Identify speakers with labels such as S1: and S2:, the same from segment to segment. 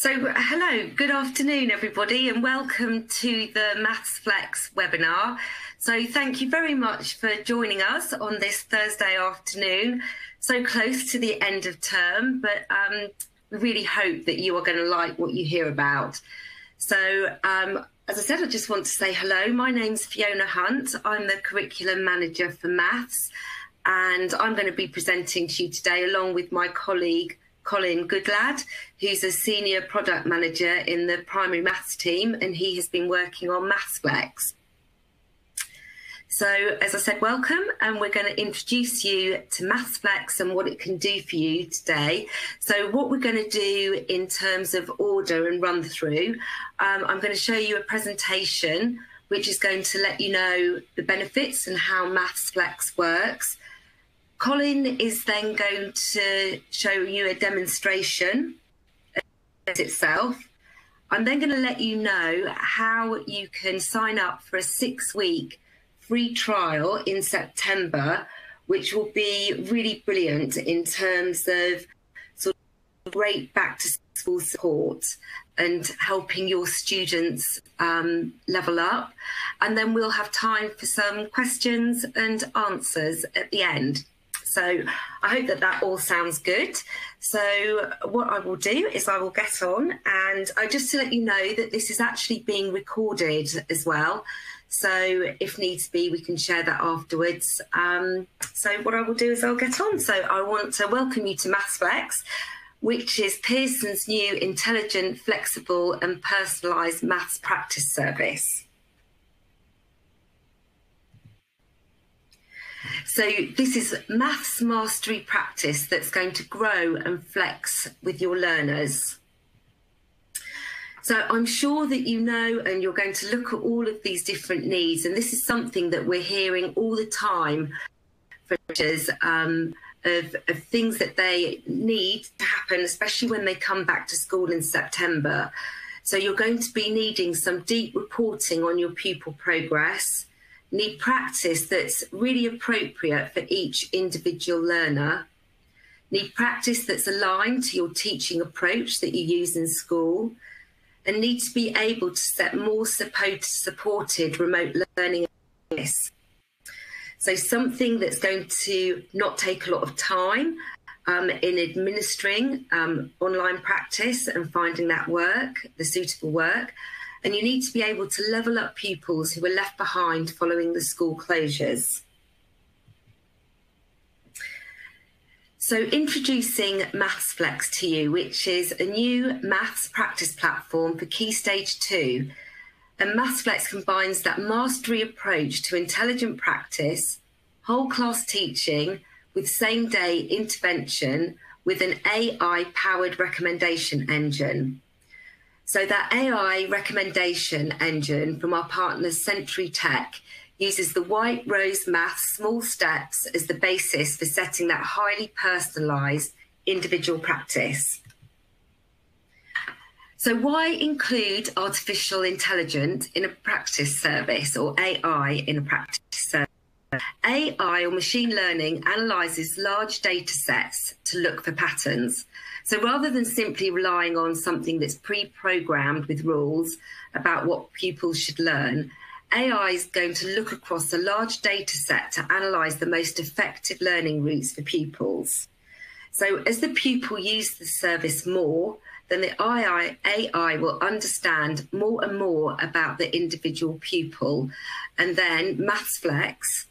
S1: Hello, good afternoon, everybody, and welcome to the Maths Flex webinar. So thank you very much for joining us on this Thursday afternoon, so close to the end of term, but we really hope that you are going to like what you hear about. So as I said, I just want to say hello. My name's Fiona Hunt. I'm the Curriculum Manager for Maths, and I'm going to be presenting to you today along with my colleague, Colin Goodlad, who's a Senior Product Manager in the Primary Maths team, and he has been working on Maths Flex. So, as I said, welcome, and we're going to introduce you to Maths Flex and what it can do for you today. So what we're going to do in terms of order and run through, I'm going to show you a presentation which is going to let you know the benefits and how Maths Flex works. Colin is then going to show you a demonstration itself. I'm then going to let you know how you can sign up for a 6-week free trial in September, which will be really brilliant in terms of sort of great back to school support and helping your students level up. And then we'll have time for some questions and answers at the end. So I hope that that all sounds good. So what I will do is I will get on, and just to let you know that this is actually being recorded as well. So if needs be, we can share that afterwards. So what I will do is I'll get on. So I want to welcome you to Maths Flex, which is Pearson's new intelligent, flexible and personalised maths practice service. So this is maths mastery practice that's going to grow and flex with your learners. So I'm sure that you know, and you're going to look at all of these different needs, and this is something that we're hearing all the time from teachers of things that they need to happen, especially when they come back to school in September. So you're going to be needing some deep reporting on your pupil progress, need practice that's really appropriate for each individual learner, need practice that's aligned to your teaching approach that you use in school, and need to be able to set more supported remote learning. So something that's going to not take a lot of time in administering online practice and finding that work, the suitable work. And you need to be able to level up pupils who were left behind following the school closures. So introducing Maths Flex to you, which is a new maths practice platform for Key Stage 2. And Maths Flex combines that mastery approach to intelligent practice, whole class teaching with same day intervention with an AI-powered recommendation engine. So that AI recommendation engine from our partners Century Tech uses the White Rose Maths small steps as the basis for setting that highly personalised individual practice. So why include artificial intelligence in a practice service, or AI in a practice service? AI, or machine learning, analyses large data sets to look for patterns. So rather than simply relying on something that's pre-programmed with rules about what pupils should learn, AI is going to look across a large data set to analyse the most effective learning routes for pupils. So as the pupil uses the service more, then the AI will understand more and more about the individual pupil. And then Maths Flex,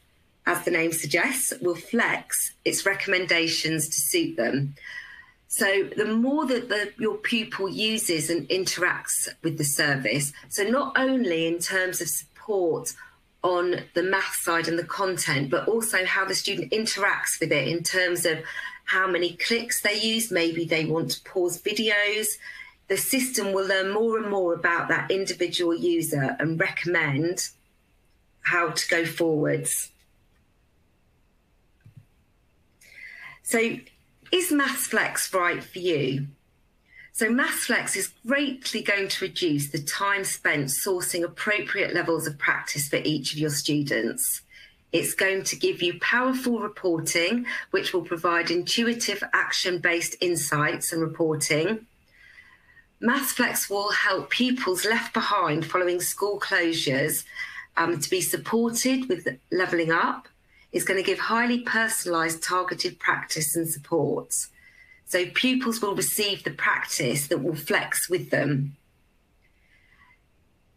S1: as the name suggests, will flex its recommendations to suit them. So the more that your pupil uses and interacts with the service, so not only in terms of support on the math side and the content, but also how the student interacts with it in terms of how many clicks they use, maybe they want to pause videos, the system will learn more and more about that individual user and recommend how to go forwards. So is Maths Flex right for you? So Maths Flex is greatly going to reduce the time spent sourcing appropriate levels of practice for each of your students. It's going to give you powerful reporting, which will provide intuitive action-based insights and reporting, MathsFlex will help pupils left behind following school closures to be supported with levelling up. It's going to give highly personalised targeted practice and support. So pupils will receive the practice that will flex with them.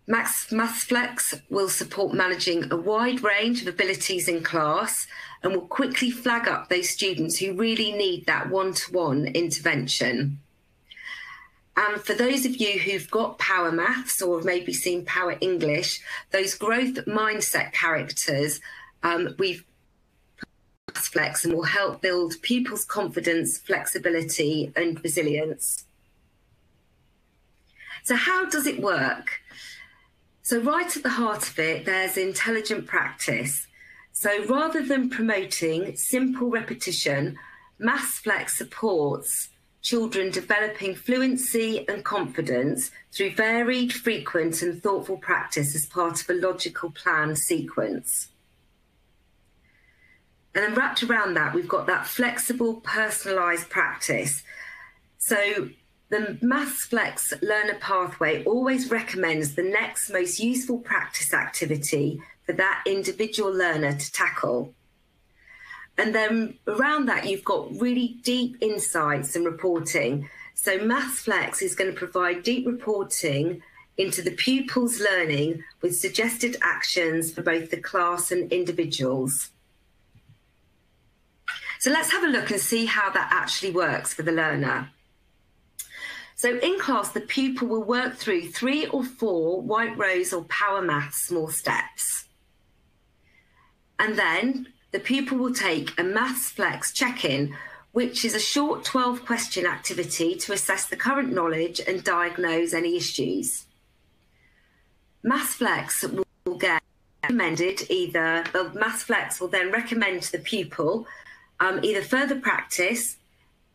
S1: MathsFlex will support managing a wide range of abilities in class and will quickly flag up those students who really need that one-to-one intervention. And for those of you who've got Power Maths or have maybe seen Power English, those growth mindset characters, we've MathsFlex and will help build pupils' confidence, flexibility and resilience. So how does it work? So right at the heart of it, there's intelligent practice. So rather than promoting simple repetition, MathsFlex supports children developing fluency and confidence through varied, frequent and thoughtful practice as part of a logical plan sequence. And then wrapped around that, we've got that flexible, personalised practice. So the MathsFlex learner pathway always recommends the next most useful practice activity for that individual learner to tackle. And then around that, you've got really deep insights and reporting. So MathsFlex is going to provide deep reporting into the pupil's learning with suggested actions for both the class and individuals. So let's have a look and see how that actually works for the learner. So in class, the pupil will work through 3 or 4 White Rose or Power Maths small steps. And then the pupil will take a MathsFlex check-in, which is a short 12-question activity to assess the current knowledge and diagnose any issues. MathsFlex will get recommended MathsFlex will then recommend to the pupil either further practice,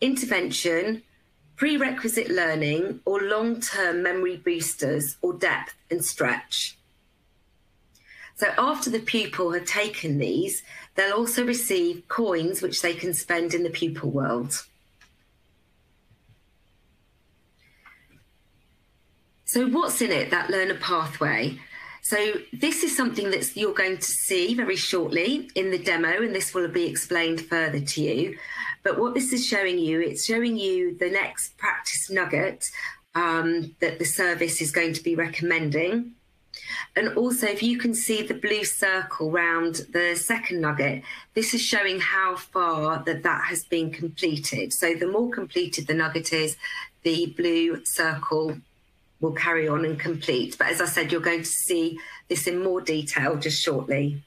S1: intervention, prerequisite learning, or long-term memory boosters or depth and stretch. So after the pupil have taken these, they'll also receive coins which they can spend in the Pupil World. So what's in it, that learner pathway? So this is something that you're going to see very shortly in the demo, and this will be explained further to you. But what this is showing you, it's showing you the next practice nugget that the service is going to be recommending. And also, if you can see the blue circle round the second nugget, this is showing how far that has been completed. So the more completed the nugget is, the blue circle will carry on and complete. But as I said, you're going to see this in more detail just shortly.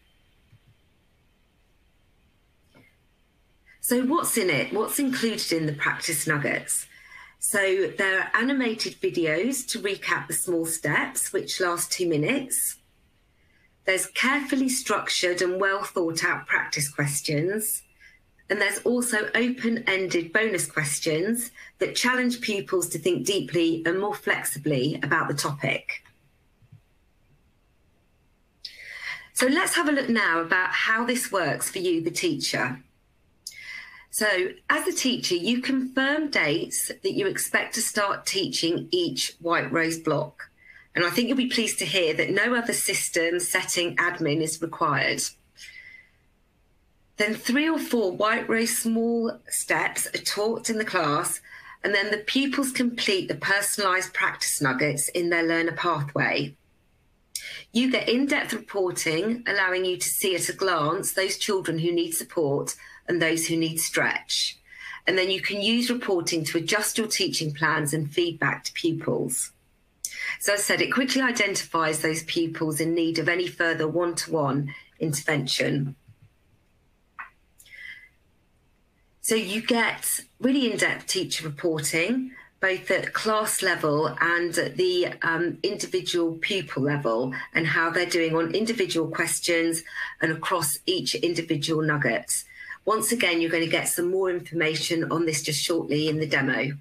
S1: So what's in it? What's included in the practice nuggets? So there are animated videos to recap the small steps, which last 2 minutes. There's carefully structured and well thought out practice questions. And there's also open-ended bonus questions that challenge pupils to think deeply and more flexibly about the topic. So let's have a look now about how this works for you, the teacher. So as a teacher, you confirm dates that you expect to start teaching each White Rose block. And I think you'll be pleased to hear that no other system setting admin is required. Then 3 or 4 White Rose small steps are taught in the class, and then the pupils complete the personalised practice nuggets in their learner pathway. You get in-depth reporting, allowing you to see at a glance those children who need support and those who need stretch. And then you can use reporting to adjust your teaching plans and feedback to pupils. So as I said, it quickly identifies those pupils in need of any further one-to-one intervention. So you get really in-depth teacher reporting, both at class level and at the individual pupil level, and how they're doing on individual questions and across each individual nugget. Once again, you're going to get some more information on this just shortly in the demo.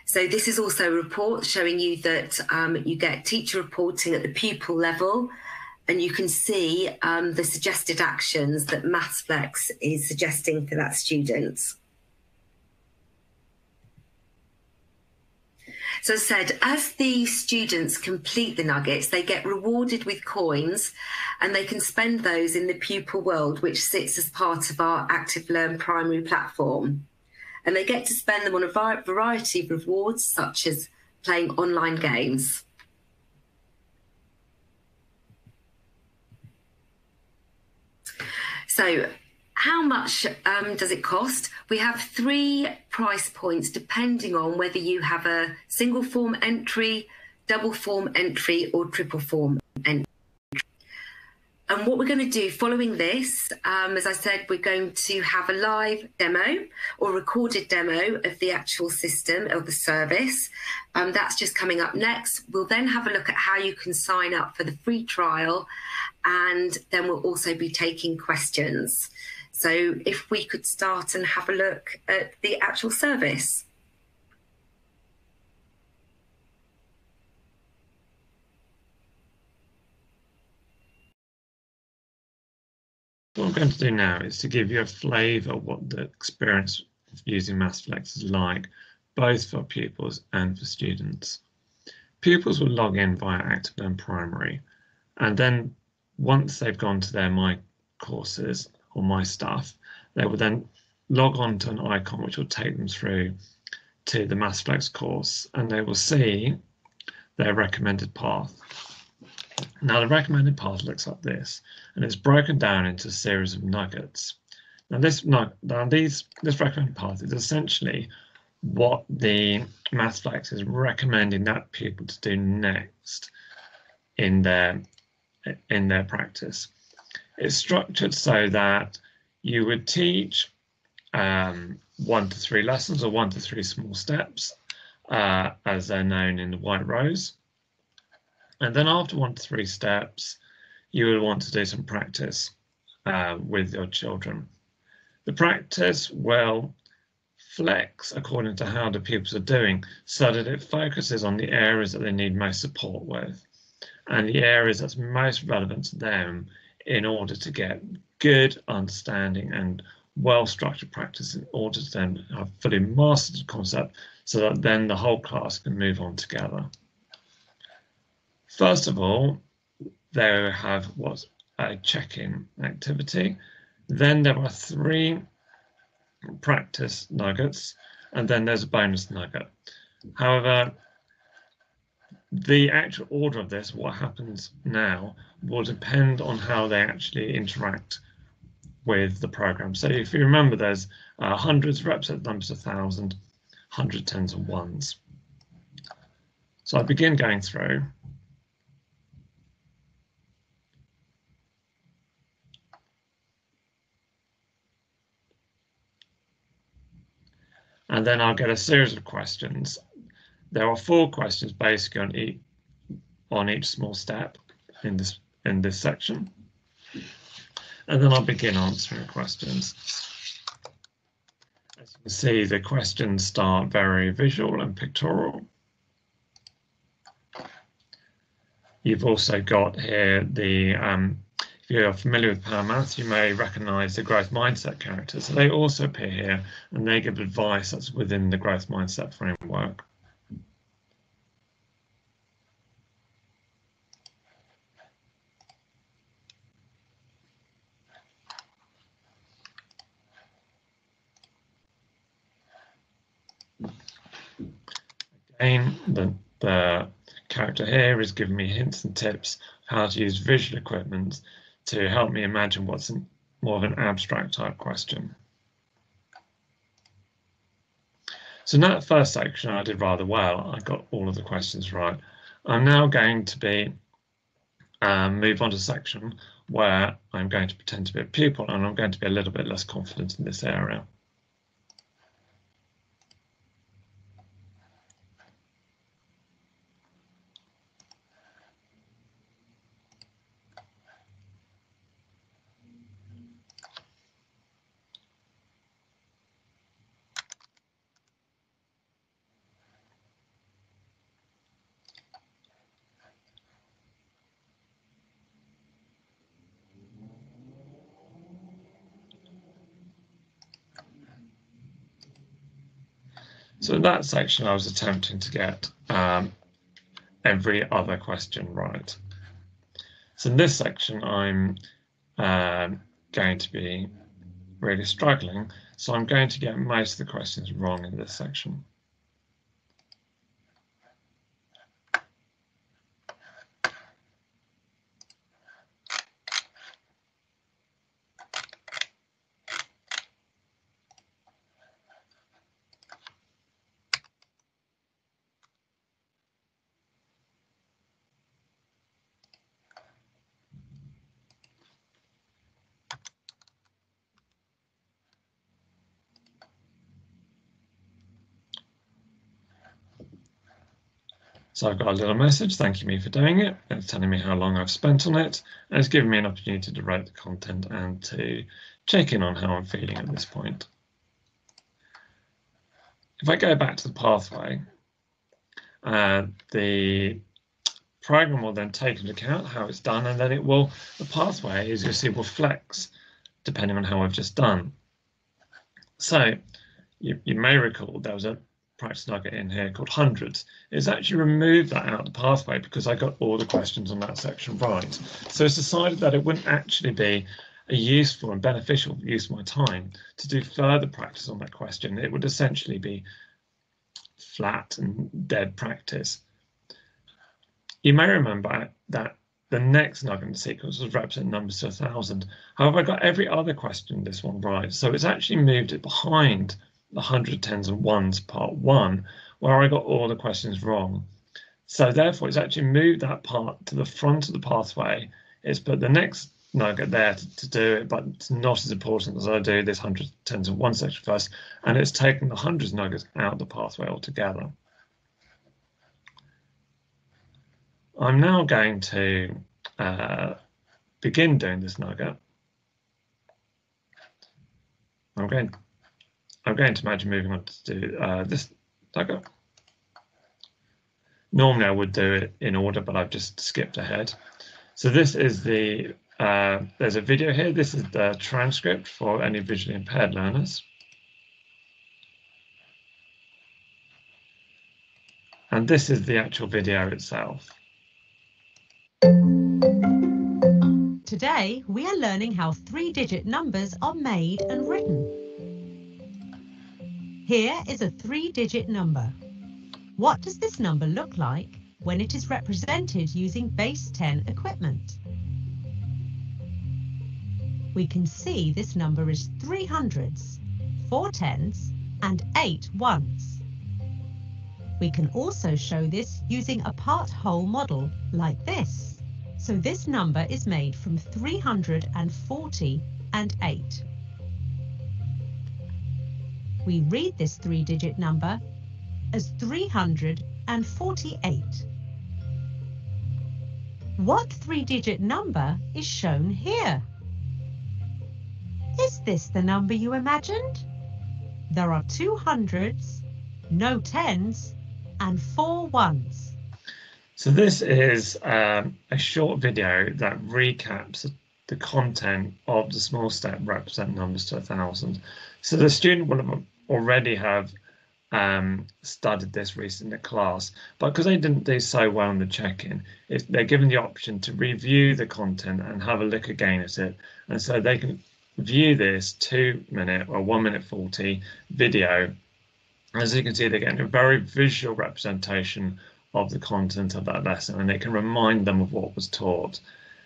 S1: So this is also a report showing you that you get teacher reporting at the pupil level, and you can see the suggested actions that MathsFlex is suggesting for that student. So as I said, as the students complete the nuggets, they get rewarded with coins and they can spend those in the Pupil World, which sits as part of our Active Learn primary platform. And they get to spend them on a variety of rewards, such as playing online games. So how much does it cost? We have 3 price points depending on whether you have a single form entry, double form entry or triple form entry. And what we're going to do following this, as I said, we're going to have a live demo or recorded demo of the actual system or the service. That's just coming up next. We'll then have a look at how you can sign up for the free trial, and then we'll also be taking questions. So if we could start and have a look at the actual service.
S2: What I'm going to do now is to give you a flavour of what the experience of using MathsFlex is like, both for pupils and for students. Pupils will log in via Active Learn Primary, and then once they've gone to their My Courses or My Stuff, they will then log on to an icon which will take them through to the MathsFlex course, and they will see their recommended path. Now the recommended path looks like this, and it's broken down into a series of nuggets. Now this recommended path is essentially what the MathsFlex is recommending that pupil to do next in their practice. It's structured so that you would teach 1 to 3 lessons or 1 to 3 small steps, as they're known in the white rows. And then after 1 to 3 steps, you would want to do some practice with your children. The practice will flex according to how the pupils are doing, so that it focuses on the areas that they need most support with and the areas that's most relevant to them in order to get good understanding and well-structured practice, in order to then have fully mastered the concept so that then the whole class can move on together. First of all, they have what's a check-in activity. Then there are 3 practice nuggets, and then there's a bonus nugget. However, the actual order of this, what happens now, will depend on how they actually interact with the program. So if you remember, there's hundreds represent numbers of 1,000, 100 tens and ones. So I begin going through. And then I'll get a series of questions. There are 4 questions basically on each small step in this section. And then I'll begin answering questions. As you can see, the questions start very visual and pictorial. You've also got here the if you're familiar with Power Maths, you may recognise the growth mindset characters. So they also appear here, and they give advice that's within the growth mindset framework. Again, the character here is giving me hints and tips of how to use visual equipment to help me imagine what's more of an abstract type question. So in that first section, I did rather well. I got all of the questions right. I'm now going to be move on to a section where I'm going to pretend to be a pupil, and I'm going to be a little bit less confident in this area. So in that section, I was attempting to get every other question right. So in this section, I'm going to be really struggling. So I'm going to get most of the questions wrong in this section. So I've got a little message thanking me for doing it. It's telling me how long I've spent on it, and it's giving me an opportunity to rate the content and to check in on how I'm feeling at this point. If I go back to the pathway, the program will then take into account how it's done, and then the pathway, as you see, will flex depending on how I've just done. So you may recall there was a practice nugget in here called hundreds. It's actually removed that out of the pathway because I got all the questions on that section right. So it's decided that it wouldn't actually be a useful and beneficial use of my time to do further practice on that question. It would essentially be flat and dead practice. You may remember that the next nugget in the sequence was represent numbers to 1,000. However, I got every other question in this one right. So it's actually moved it behind the 100, tens and ones part 1, where I got all the questions wrong. So therefore, it's actually moved that part to the front of the pathway. It's put the next nugget there to do it, but it's not as important as I do this 100, tens and ones section first. And it's taken the hundreds nuggets out of the pathway altogether. I'm now going to begin doing this nugget. I'm going to imagine moving on to do this nugget. Normally I would do it in order, but I've just skipped ahead. So this is there's a video here. This is the transcript for any visually impaired learners. And this is the actual video itself.
S3: Today, we are learning how 3-digit numbers are made and written. Here is a 3-digit number. What does this number look like when it is represented using base 10 equipment? We can see this number is 3 hundreds, 4 tens, and 8 ones. We can also show this using a part-whole model like this. So this number is made from 340 and 8. We read this 3-digit number as 348. What 3-digit number is shown here? Is this the number you imagined? There are 2 hundreds, no tens, and 4 ones.
S2: So this is a short video that recaps the content of the small step represent numbers to 1,000. So the student will already have studied this recently in class, but because they didn't do so well on the check-in, they're given the option to review the content and have a look again at it. And so they can view this 2-minute or 1-minute 40 video. As you can see, they're getting a very visual representation of the content of that lesson, and it can remind them of what was taught.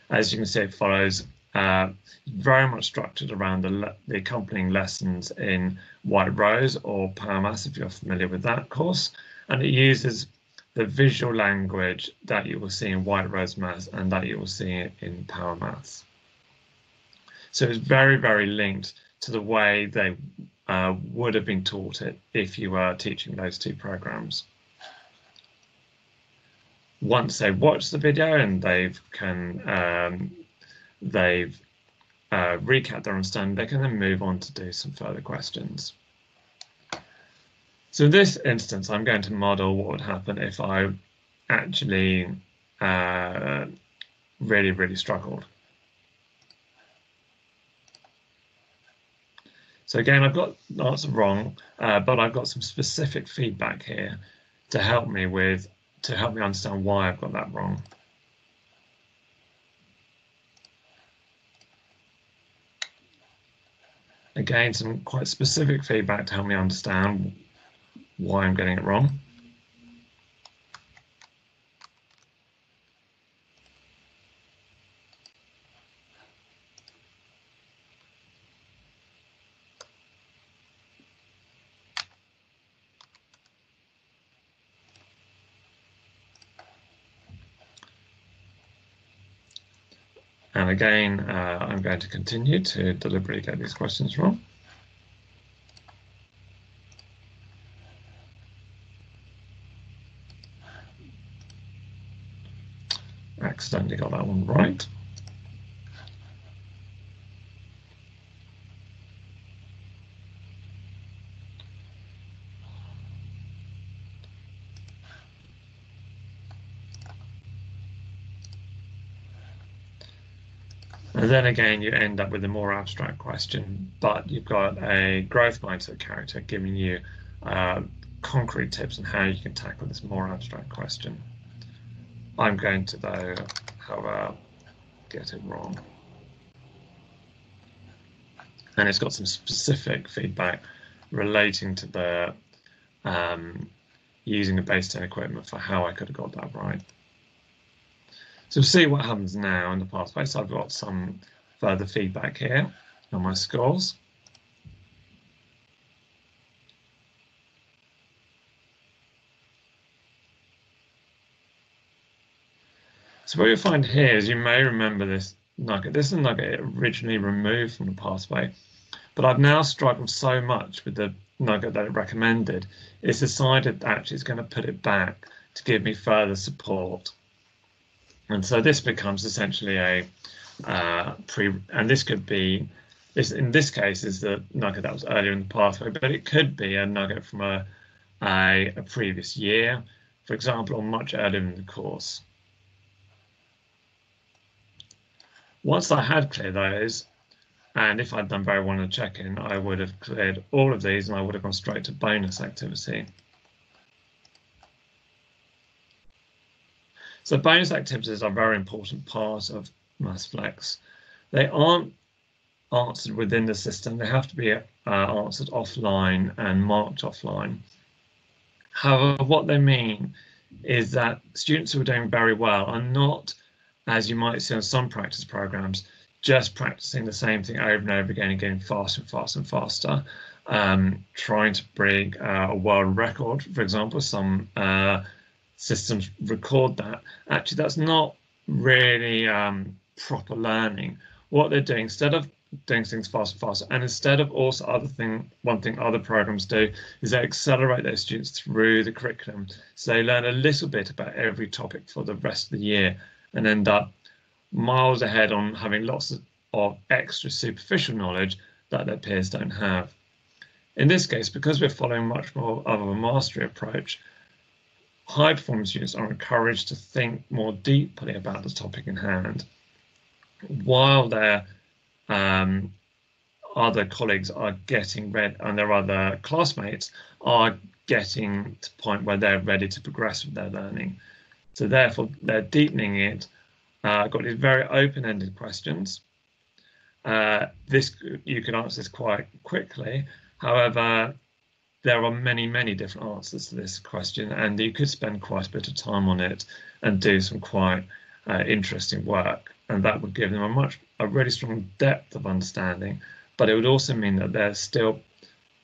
S2: As you can see, it follows very much structured around the accompanying lessons in White Rose or Power Maths, if you're familiar with that course, and it uses the visual language that you will see in White Rose Maths and that you will see in Power Maths. So it's very, very linked to the way they would have been taught it if you were teaching those two programs. Once they've watched the video and they've recapped their understanding, they can then move on to do some further questions. So in this instance, I'm going to model what would happen if I actually really struggled. So again, I've got the answer wrong, but I've got some specific feedback here to help me understand why I've got that wrong. Again, some quite specific feedback to help me understand why I'm getting it wrong. And again, I'm going to continue to deliberately get these questions wrong. Accidentally got that one right. And then again, you end up with a more abstract question, but you've got a growth mindset character giving you concrete tips on how you can tackle this more abstract question. I'm going to, though, however, get it wrong. And it's got some specific feedback relating to the using the base 10 equipment for how I could have got that right. So we'll see what happens now in the pathway. So I've got some further feedback here on my scores. So what you'll find here is you may remember this nugget. This is a nugget originally removed from the pathway, but I've now struggled so much with the nugget that it recommended, it's decided that actually it's going to put it back to give me further support. And so this becomes essentially a and this could be, in this case, is the nugget that was earlier in the pathway, but it could be a nugget from a previous year, for example, or much earlier in the course. Once I had cleared those, and if I'd done very well in the check-in, I would have cleared all of these and I would have gone straight to bonus activity. So bonus activities are a very important part of MathsFlex. They aren't answered within the system. They have to be answered offline and marked offline. However, what they mean is that students who are doing very well are not, as you might see on some practice programs, just practicing the same thing over and over again and getting faster and faster and faster, trying to break a world record, for example. Some systems record that. Actually, that's not really proper learning. What they're doing, instead of doing things faster and faster, and instead of also one thing other programs do is they accelerate their students through the curriculum. So they learn a little bit about every topic for the rest of the year and end up miles ahead on having lots of extra superficial knowledge that their peers don't have. In this case, because we're following much more of a mastery approach, high performance students are encouraged to think more deeply about the topic in hand, while their other colleagues are getting ready, and their other classmates are getting to the point where they're ready to progress with their learning. So therefore, they're deepening it. Got these very open-ended questions. You can answer this quite quickly. However, there are many, many different answers to this question, and you could spend quite a bit of time on it and do some quite interesting work. And that would give them a really strong depth of understanding, but it would also mean that they're still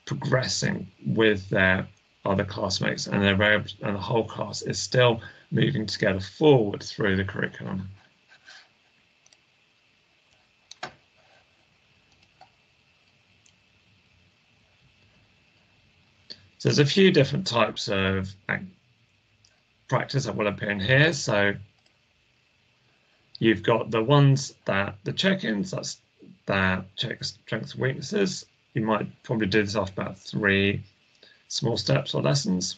S2: progressing with their other classmates, and the whole class is still moving together forward through the curriculum. So there's a few different types of practice that will appear in here. So you've got the ones that the check-ins, that check strengths and weaknesses. You might probably do this after about 3 small steps or lessons.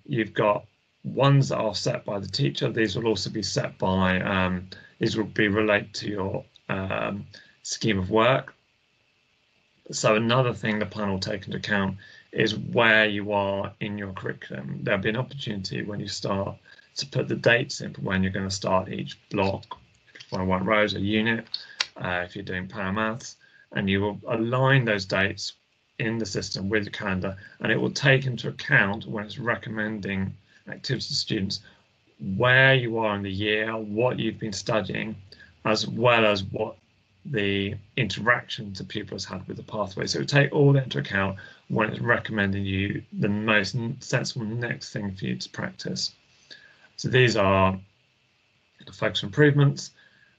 S2: You've got ones that are set by the teacher. These will also be set by, these will be related to your scheme of work. So another thing the plan will take into account is where you are in your curriculum. There'll be an opportunity when you start to put the dates in for when you're going to start each block, for one rows, a unit, if you're doing power maths, and you will align those dates in the system with your calendar, and it will take into account when it's recommending activities to students where you are in the year, what you've been studying, as well as what the interactions the pupil has had with the pathway. So take all that into account when it's recommending you the most sensible next thing for you to practice. So these are the focus improvements,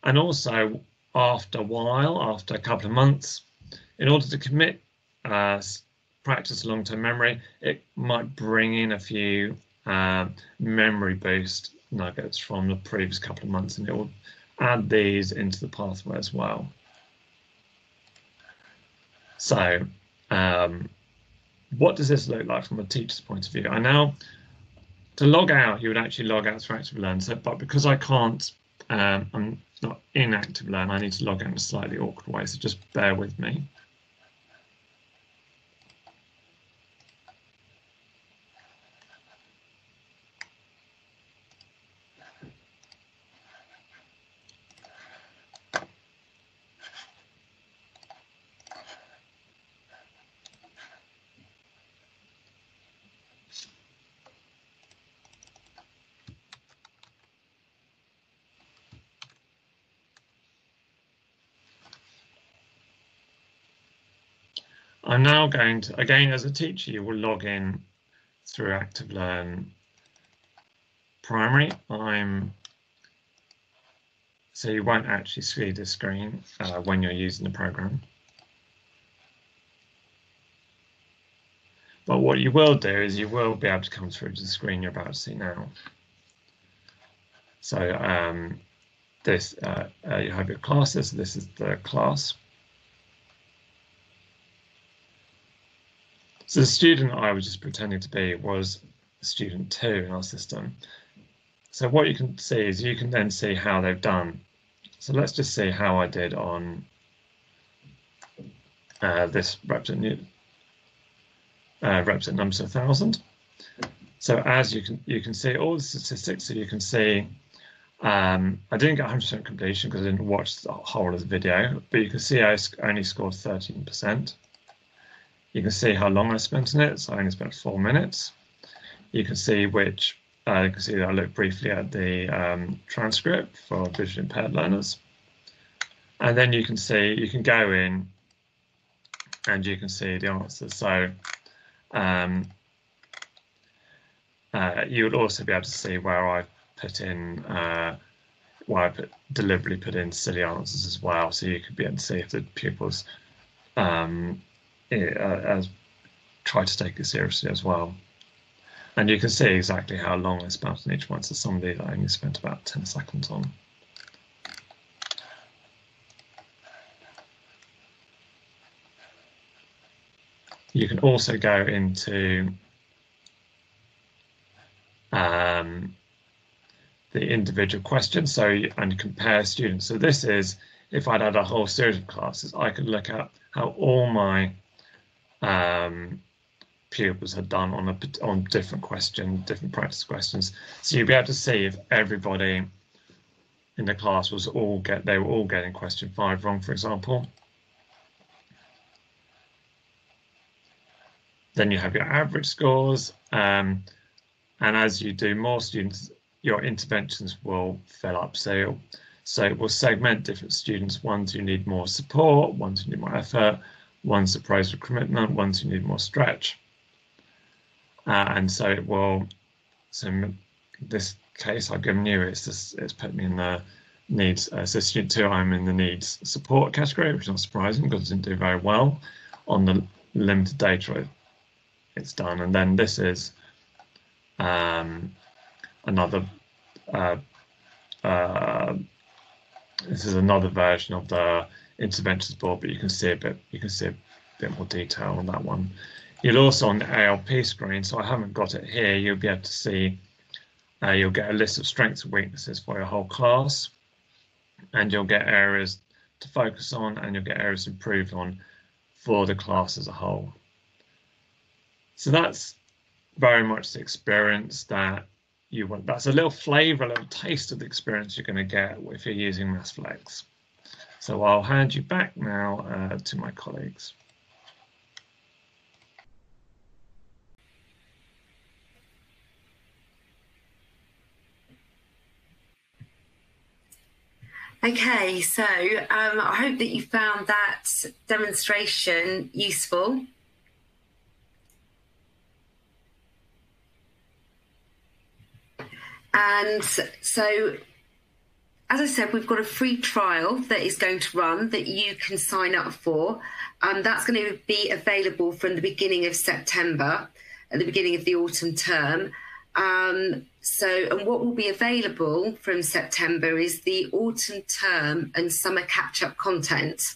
S2: and also after a while, after a couple of months, in order to commit practice long-term memory, it might bring in a few memory boost nuggets from the previous couple of months, and it will add these into the pathway as well. So what does this look like from a teacher's point of view? I now, to log out, you would actually log out through Active Learn. So, but because I can't, I'm not in Active Learn, I need to log out in a slightly awkward way. So just bear with me. I'm now going to, again, as a teacher, you will log in through Active Learn Primary. So you won't actually see this screen when you're using the program. But what you will do is you will be able to come through to the screen you're about to see now. So this, you have your classes. This is the class. So the student I was just pretending to be was student 2 in our system. So what you can see is you can then see how they've done. So let's just see how I did on this represent numbers of 1,000. So as you can see all the statistics. So you can see I didn't get 100% completion because I didn't watch the whole of the video, but you can see I only scored 13%. You can see how long I spent on it. So I only spent 4 minutes. You can see which, you can see that I looked briefly at the transcript for visually impaired learners. And then you can see, you can go in and you can see the answers. So you would also be able to see where I put in, where I deliberately put in silly answers as well. So you could be able to see if the pupils try to take it seriously as well. And you can see exactly how long I spent on each one. So some of these I only spent about 10 seconds on. You can also go into the individual questions, and compare students. So this is, if I'd had a whole series of classes, I could look at how all my pupils had done on different questions, different practice questions. So you'd be able to see if everybody in the class they were all getting question 5 wrong, for example. Then you have your average scores, and as you do more students, your interventions will fill up. So it will segment different students, ones who need more support, ones who need more effort, ones that praise for commitment, ones who need more stretch. And so it will, so in this case I've given you, it's put me in the needs, so student 2, I'm in the needs support category, which is not surprising because it didn't do very well on the limited data it's done. And then this is another version of the interventions board, but you can see a bit more detail on that one. You'll also, on the ALP screen, so I haven't got it here, you'll be able to see, you'll get a list of strengths and weaknesses for your whole class, and you'll get areas to focus on, and you'll get areas to improve on for the class as a whole. So that's very much the experience that you want. That's a little flavour, a little taste of the experience you're going to get if you're using MathFlex. So I'll hand you back now to my colleagues.
S1: Okay, so I hope that you found that demonstration useful. And so, as I said, we've got a free trial that is going to run that you can sign up for. That's going to be available from the beginning of September, at the beginning of the autumn term. And what will be available from September is the autumn term and summer catch-up content.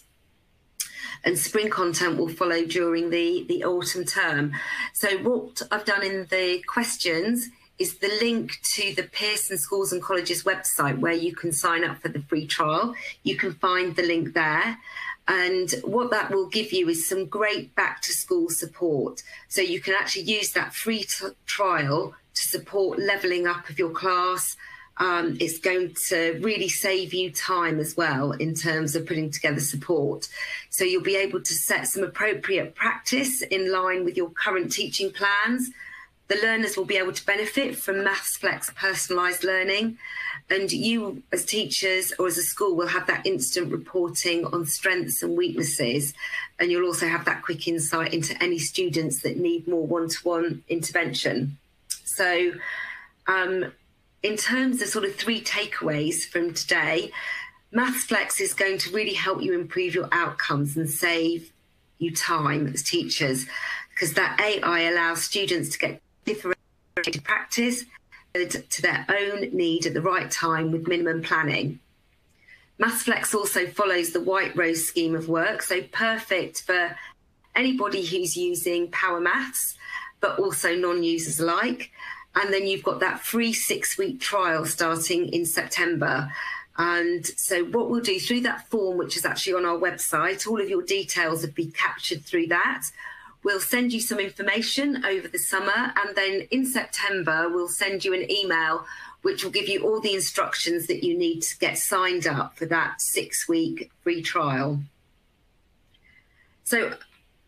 S1: And spring content will follow during the autumn term. So what I've done in the questions is the link to the Pearson Schools and Colleges website where you can sign up for the free trial. You can find the link there. And what that will give you is some great back to school support. So you can actually use that free trial to support levelling up of your class. It's going to really save you time as well in terms of putting together support. So you'll be able to set some appropriate practice in line with your current teaching plans. The learners will be able to benefit from MathFlex personalised learning, and you as teachers or as a school will have that instant reporting on strengths and weaknesses, and you'll also have that quick insight into any students that need more one-to-one intervention. So in terms of sort of 3 takeaways from today, MathFlex is going to really help you improve your outcomes and save you time as teachers, because that AI allows students to get differentiated practice to their own need at the right time with minimum planning. MathFlex also follows the White Rose scheme of work, so perfect for anybody who's using Power Maths, but also non-users alike. And then you've got that free 6-week trial starting in September. And so what we'll do through that form, which is actually on our website, all of your details will be captured through that. We'll send you some information over the summer, and then in September, we'll send you an email which will give you all the instructions that you need to get signed up for that 6-week free trial. So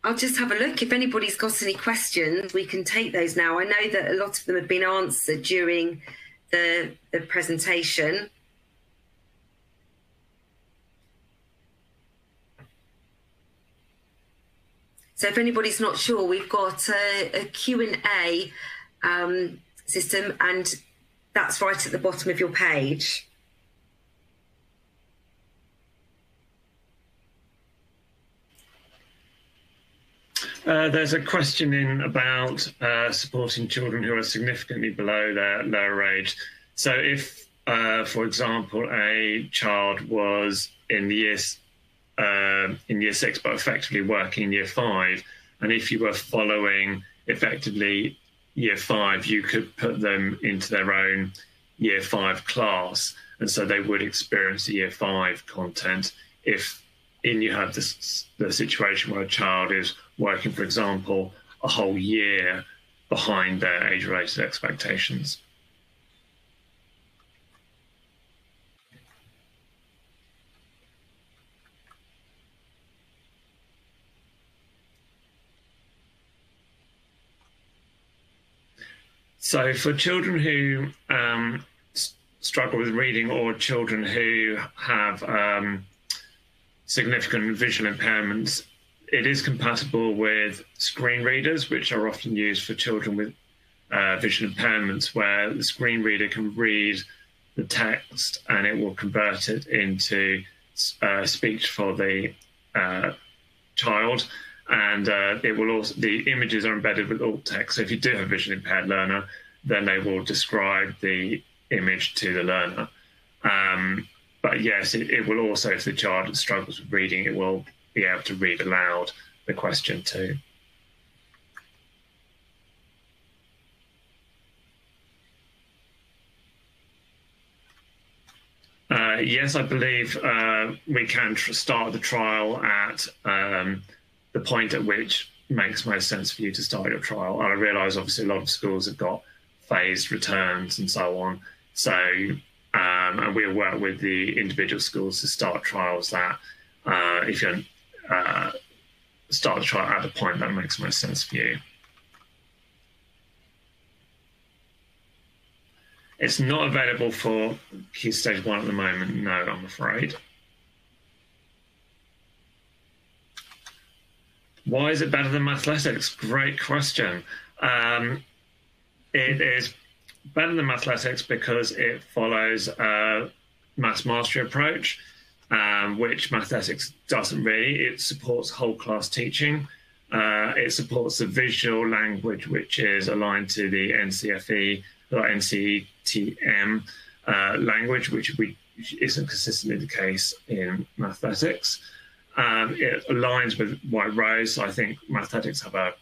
S1: I'll just have a look. If anybody's got any questions, we can take those now. I know that a lot of them have been answered during the presentation. So if anybody's not sure, we've got a Q&A system, and that's right at the bottom of your page.
S2: There's a question in about supporting children who are significantly below their lower age. So if, for example, a child was in year 6 but effectively working in year 5, and if you were following effectively year 5, you could put them into their own year 5 class, and so they would experience the year 5 content. If you have the situation where a child is working, for example, a whole year behind their age-related expectations. So for children who struggle with reading, or children who have significant visual impairments, it is compatible with screen readers, which are often used for children with visual impairments, where the screen reader can read the text and it will convert it into speech for the child. And it will also, the images are embedded with alt text. So if you do have a visually impaired learner, then they will describe the image to the learner. But yes, it will also, if the child struggles with reading, it will be able to read aloud the question too. Yes, I believe we can start the trial at the point at which makes most sense for you to start your trial. And I realise obviously a lot of schools have got phased returns and so on. So, and we'll work with the individual schools to start trials that if you start the trial at the point that makes most sense for you. It's not available for Key Stage 1 at the moment, no, I'm afraid. Why is it better than Mathletics? Great question. It is better than Mathletics because it follows a maths mastery approach, which Mathletics doesn't really. It supports whole class teaching. It supports the visual language, which is aligned to the NCFE or NCTM language, which isn't consistently the case in Mathletics. It aligns with White Rose. So I think Mathletics have a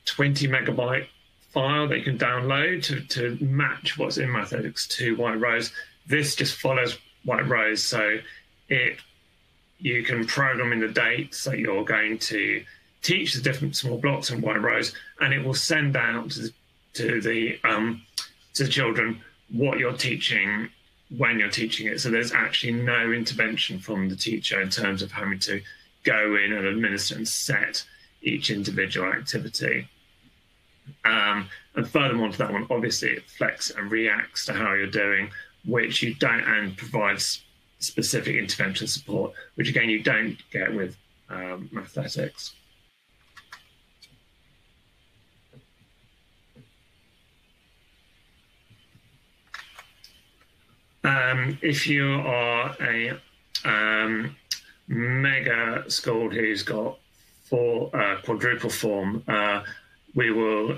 S2: 20 megabyte file that you can download to match what's in Mathletics to White Rose. This just follows White Rose, so you can program in the dates that you're going to teach the different small blocks in White Rose, and it will send out to the children what you're teaching when you're teaching it. So there's actually no intervention from the teacher in terms of having to go in and administer and set each individual activity. And furthermore to that one, obviously it flexes and reacts to how you're doing, which you don't, and provides specific intervention support, which again you don't get with Mathletics. If you are a mega school who's got quadruple form, we will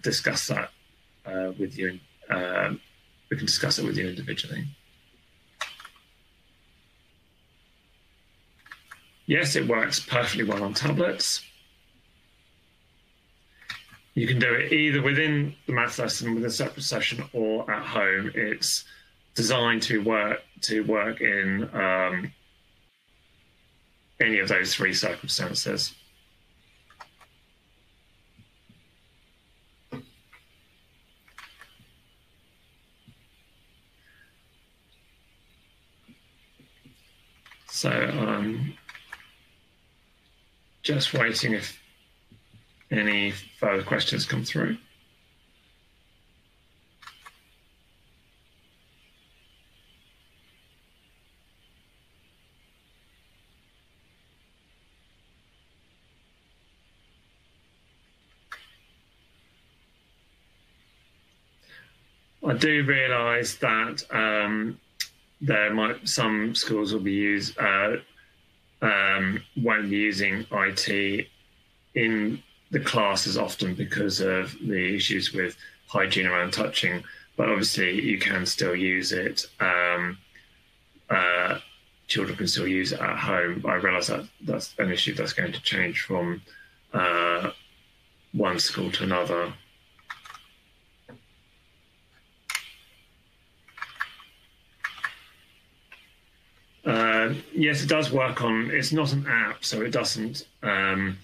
S2: discuss that with you. We can discuss it with you individually. Yes, it works perfectly well on tablets. You can do it either within the maths lesson with a separate session or at home. It's designed to work in any of those three circumstances. So just waiting if any further questions come through. I do realise that some schools will be won't be using IT in the classes often because of the issues with hygiene around touching, but obviously you can still use it. Children can still use it at home. I realise that that's an issue that's going to change from one school to another. Yes, it does work on. It's not an app, so it doesn't. It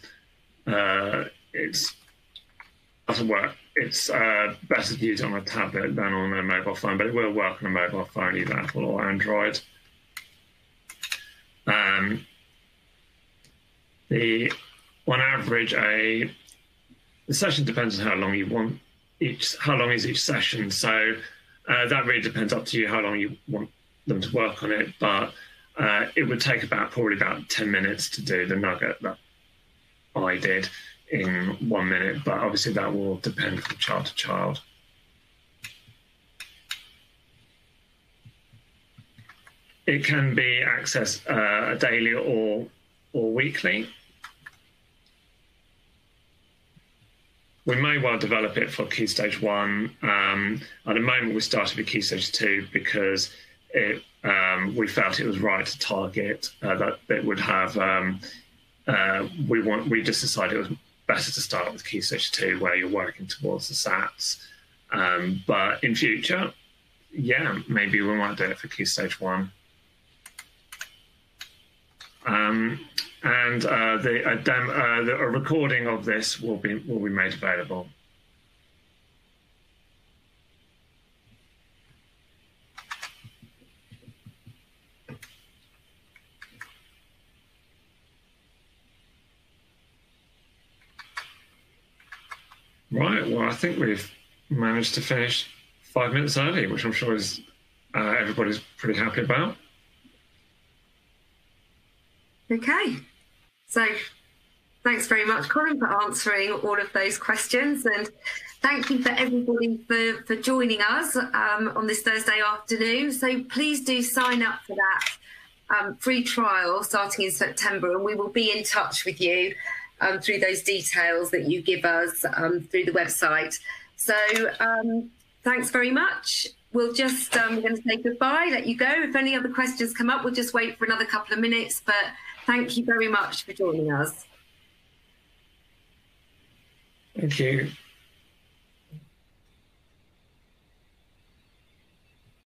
S2: doesn't work. It's better to use it on a tablet than on a mobile phone, but it will work on a mobile phone, either Apple or Android. On average, the session depends on how long you want how long is each session. So that really depends up to you how long you want them to work on it, but it would take probably about 10 minutes to do the nugget that I did in 1 minute, but obviously that will depend from child to child. It can be accessed daily or weekly. We may well develop it for Key Stage 1. At the moment, we started with Key Stage 2 because we felt it was right to target that it would have. We just decided it was better to start with Key Stage 2, where you're working towards the SATs. But in future, yeah, maybe we might do it for Key Stage 1. and a recording of this will be made available. Right, well, I think we've managed to finish 5 minutes early, which I'm sure is everybody's pretty happy about.
S1: Okay, so thanks very much, Colin, for answering all of those questions, and thank you for everybody for joining us on this Thursday afternoon. So please do sign up for that free trial starting in September, and we will be in touch with you through those details that you give us through the website. So thanks very much. We'll just, we're going to say goodbye, let you go. If any other questions come up, we'll just wait for another couple of minutes, but thank you very much for joining us.
S2: Thank you.